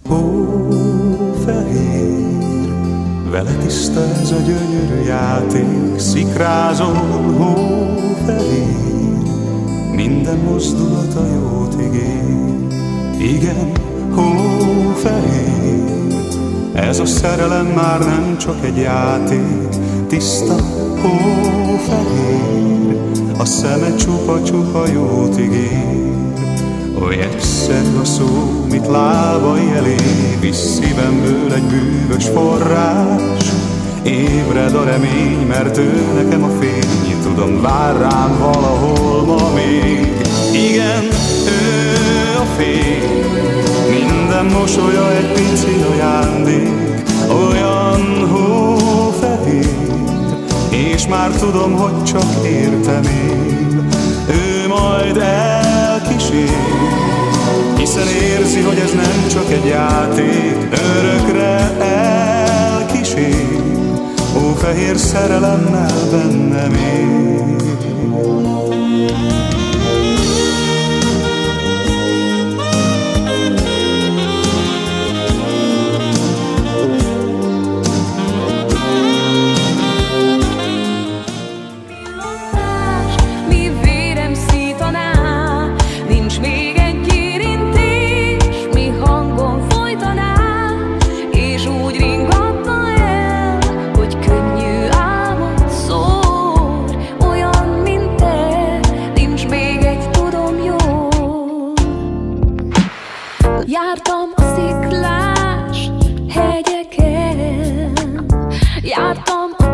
Hófehér, vele tiszta ez a gyönyörű játék, szikrázol, hófehér, minden mozdulata jót ígér. Igen, hófehér, ez a szerelem már nem csak egy játék, tiszta hófehér, a szeme csupa-csupa jót ígér. Oly egyszerű a szó, mit lábai elé visz szívemből egy bűvös forrás. Ébred a remény, mert ő nekem a fény, tudom, vár rám valahol ma még. Igen, ő a fény, minden mosolya egy pici ajándék, olyan hófehér, és már tudom, hogy csak értem én. Ő majd elkísér, hiszen érzi, hogy ez nem csak egy játék, örökre elkísér, hófehér szerelemmel bennem él. Jártam a sziklás hegyeken, jártam a